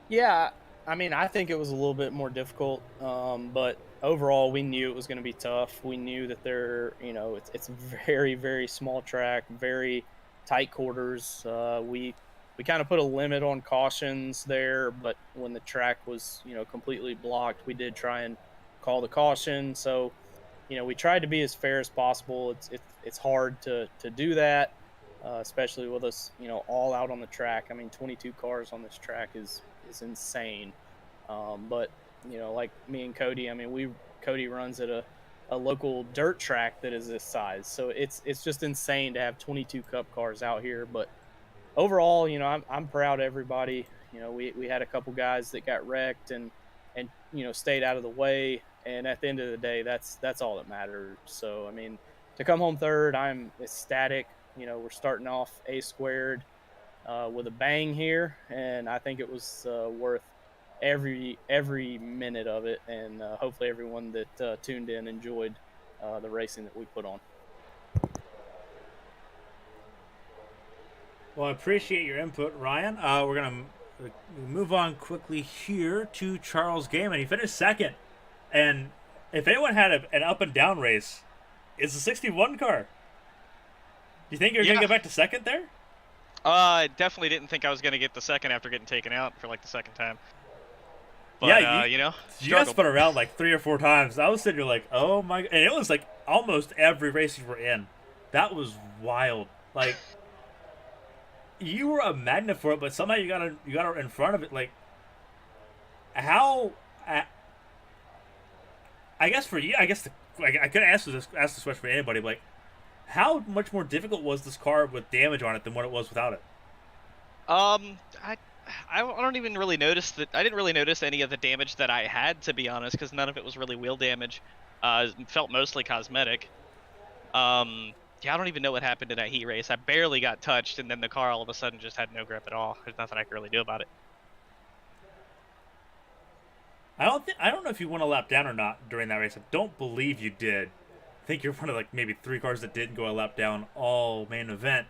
[SPEAKER 3] Yeah, I mean, I think it was a little bit more difficult, but overall, we knew it was going to be tough. We knew that it's a very, very small track, very tight quarters. We kind of put a limit on cautions there, but when the track was completely blocked, we did try and call the caution. So we tried to be as fair as possible. It's hard to do that, especially with us all out on the track. I mean, 22 cars on this track is insane. But like me and Cody, I mean, Cody runs at a a local dirt track that is this size. So it's just insane to have 22 Cup cars out here. But overall, I'm proud of everybody. We had a couple guys that got wrecked and stayed out of the way. And at the end of the day, that's all that matters. So I mean, to come home third, I'm ecstatic. We're starting off A squared with a bang here, and I think it was worth every minute of it. And hopefully, everyone that tuned in enjoyed the racing that we put on.
[SPEAKER 2] Well, I appreciate your input, Ryan. We're going to move on quickly here to Charles Gaiman. He finished second. And if anyone had an up and down race, it's a 61 car. Do you think you're going to get back to second there?
[SPEAKER 4] I definitely didn't think I was going to get the second after getting taken out for like the second time. But,
[SPEAKER 2] yeah,
[SPEAKER 4] you
[SPEAKER 2] got spun around like 3 or 4 times. I was sitting there like, oh my, and it was like almost every race you were in. That was wild. Like, you were a magnet for it, but somehow you got in front of it. Like, how? I guess for you, I could ask this question for anybody. But like, how much more difficult was this car with damage on it than what it was without it?
[SPEAKER 4] I don't even really notice that. I didn't really notice any of the damage that I had, to be honest, because none of it was really wheel damage. It felt mostly cosmetic. Yeah, I don't even know what happened in that heat race. I barely got touched, and then the car all of a sudden just had no grip at all. There's nothing I could really do about it.
[SPEAKER 2] I don't know if you went a lap down or not during that race. I don't believe you did. I think you're one of like maybe 3 cars that didn't go a lap down all main event.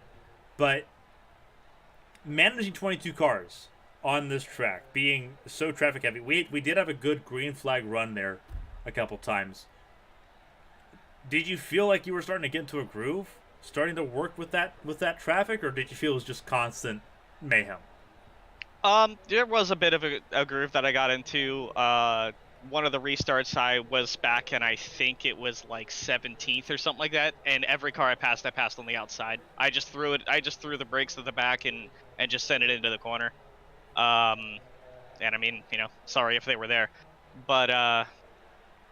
[SPEAKER 2] But managing 22 cars on this track, being so traffic heavy, we did have a good green flag run there a couple times. Did you feel like you were starting to get into a groove, starting to work with that traffic, or did you feel it was just constant mayhem?
[SPEAKER 4] There was a bit of a groove that I got into. One of the restarts I was back, and I think it was like 17th or something like that. And every car I passed on the outside. I just threw the brakes to the back and just sent it into the corner. And I mean, sorry if they were there, but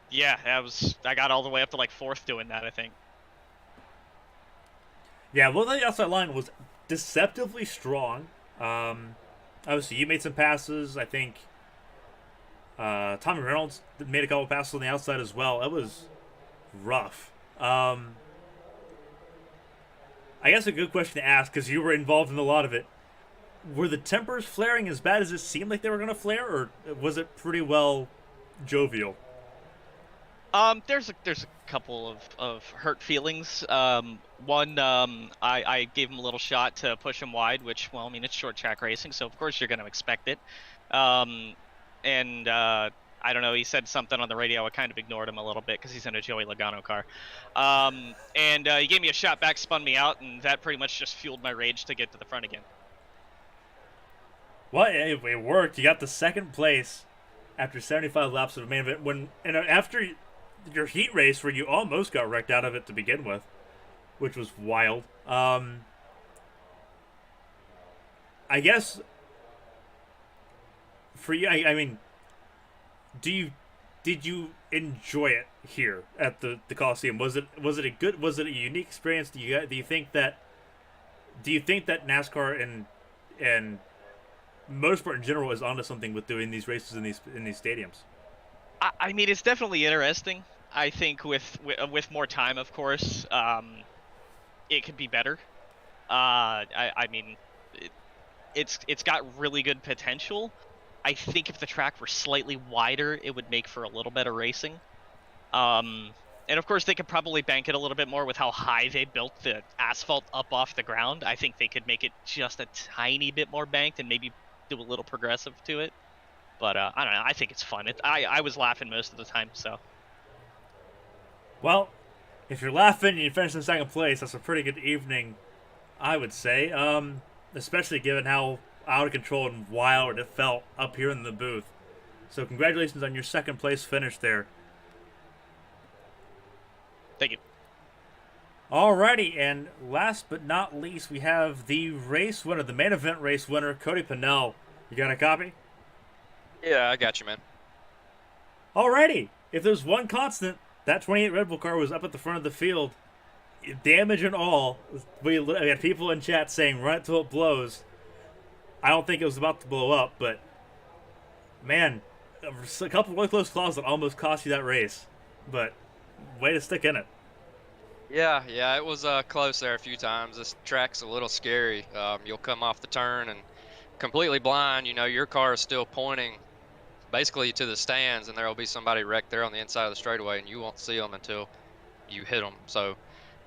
[SPEAKER 4] yeah, I got all the way up to like 4th doing that, I think.
[SPEAKER 2] Yeah, well, the outside line was deceptively strong. Obviously, you made some passes. I think Tommy Reynolds made a couple passes on the outside as well. It was rough. I guess a good question to ask, because you were involved in a lot of it. Were the tempers flaring as bad as it seemed like they were going to flare, or was it pretty well jovial?
[SPEAKER 4] There's a couple of hurt feelings. One, I gave him a little shot to push him wide, which, well, I mean, it's short track racing, so of course you're going to expect it. And I don't know, he said something on the radio. I kind of ignored him a little bit because he's in a Joey Logano car. And he gave me a shot back, spun me out, and that pretty much just fueled my rage to get to the front again.
[SPEAKER 2] Well, it worked. You got the second place after 75 laps of the main event. After your heat race where you almost got wrecked out of it to begin with, which was wild. I guess for you, I mean, did you enjoy it here at the Colisseum? Was it a unique experience? Do you think that NASCAR and motorsport in general is onto something with doing these races in these stadiums?
[SPEAKER 4] I mean, it's definitely interesting. I think with more time, of course, it could be better. I mean, it's got really good potential. I think if the track were slightly wider, it would make for a little better racing. And of course, they could probably bank it a little bit more with how high they built the asphalt up off the ground. I think they could make it just a tiny bit more banked and maybe do a little progressive to it. But I don't know. I think it's fun. I was laughing most of the time. So.
[SPEAKER 2] Well, if you're laughing and you finish in second place, that's a pretty good evening, I would say. Especially given how out of control and wild it felt up here in the booth. So congratulations on your second place finish there.
[SPEAKER 4] Thank you.
[SPEAKER 2] Alrighty, and last but not least, we have the race winner, the main event race winner, Cody Pennell. You got a copy?
[SPEAKER 5] Yeah, I got you, man.
[SPEAKER 2] Alrighty. If there's one constant, That 28 Red Bull car was up at the front of the field, damage and all. We had people in chat saying, "Run it till it blows." I don't think it was about to blow up, but man, a couple really close calls that almost cost you that race. But way to stick in it.
[SPEAKER 5] Yeah, it was close there a few times. This track's a little scary. You'll come off the turn and completely blind. You know, your car is still pointing basically to the stands, and there will be somebody wrecked there on the inside of the straightaway, and you won't see them until you hit them. So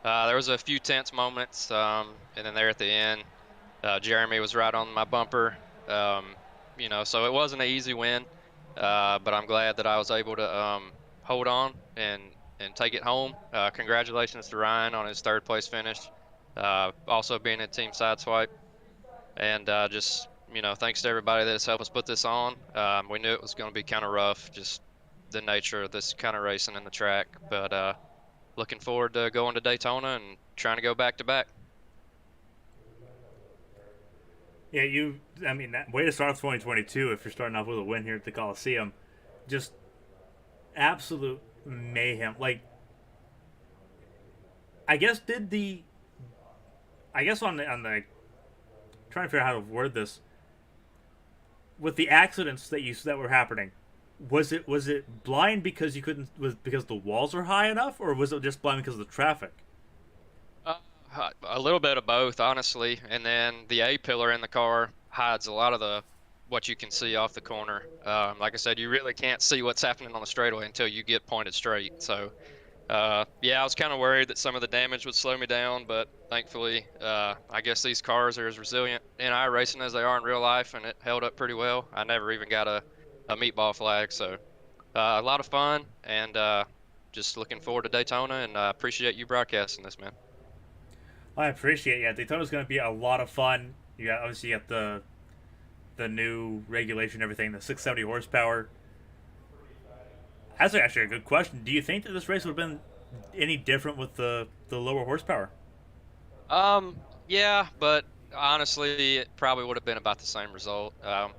[SPEAKER 5] there was a few tense moments, and then there at the end, Jeremy was right on my bumper. You know, so it wasn't an easy win, but I'm glad that I was able to hold on and take it home. Congratulations to Ryan on his third place finish, also being in Team Sideswipe, and just, you know, thanks to everybody that's helped us put this on. We knew it was going to be kind of rough, just the nature of this kind of racing in the track, but looking forward to going to Daytona and trying to go back to back.
[SPEAKER 2] Yeah, I mean, that way to start off 2022 if you're starting off with a win here at the Colisseum. Just absolute mayhem. Like, I guess on the trying to figure out how to word this, with the accidents that were happening, was it blind because because the walls were high enough, or was it just blind because of the traffic?
[SPEAKER 5] A little bit of both, honestly. And then the A pillar in the car hides a lot of what you can see off the corner. Like I said, you really can't see what's happening on the straightaway until you get pointed straight. So, yeah, I was kind of worried that some of the damage would slow me down, but thankfully, I guess these cars are as resilient in iRacing as they are in real life, and it held up pretty well. I never even got a meatball flag, so a lot of fun, and just looking forward to Daytona, and appreciate you broadcasting this, man.
[SPEAKER 2] I appreciate it. Yeah, Daytona's going to be a lot of fun. Obviously you got the new regulation, everything, the 670 horsepower. That's actually a good question. Do you think that this race would have been any different with the lower horsepower?
[SPEAKER 5] Yeah, but honestly, it probably would have been about the same result. I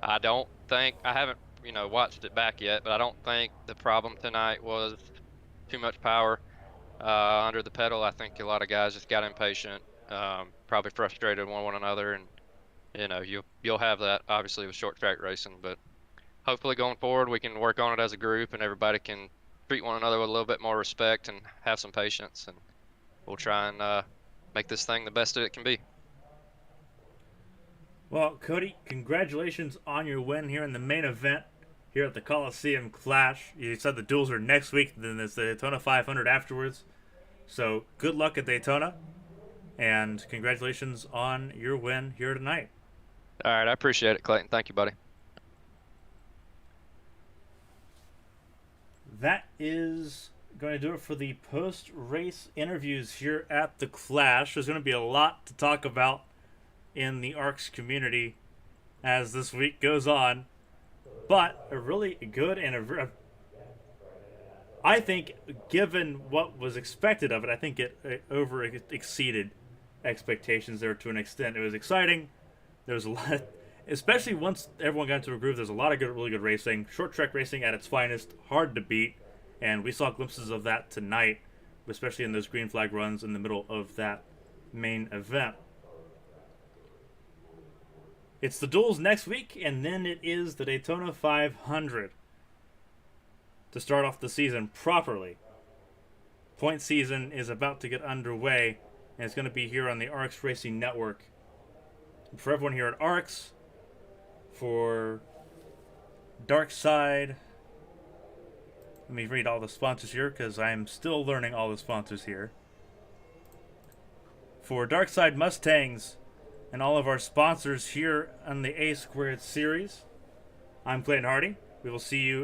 [SPEAKER 5] haven't, you know, watched it back yet, but I don't think the problem tonight was too much power under the pedal. I think a lot of guys just got impatient, probably frustrated with one another, and you know, you'll have that obviously with short track racing, but hopefully going forward we can work on it as a group and everybody can treat one another with a little bit more respect and have some patience, and we'll try and make this thing the best that it can be.
[SPEAKER 2] Well, Cody, congratulations on your win here in the main event here at the Colisseum Clash. You said the duels are next week, then there's the Daytona 500 afterwards. So good luck at Daytona, and congratulations on your win here tonight.
[SPEAKER 5] All right, I appreciate it, Clayton. Thank you, buddy.
[SPEAKER 2] That is going to do it for the post-race interviews here at the Clash. There's going to be a lot to talk about in the ARCS community as this week goes on, but a really good and I think, given what was expected of it, I think it over exceeded expectations there to an extent. It was exciting. There was a lot, especially once everyone got into a groove. There's a lot of really good racing, short track racing at its finest, hard to beat, and we saw glimpses of that tonight, especially in those green flag runs in the middle of that main event. It's the duels next week, and then it is the Daytona 500 to start off the season properly. Point season is about to get underway, and it's going to be here on the ARCS Racing Network. For everyone here at ARCS, for Dark Side, let me read all the sponsors here because I am still learning all the sponsors here. For Dark Side Mustangs and all of our sponsors here on the A Squared series, I'm Clayton Hardy. We will see you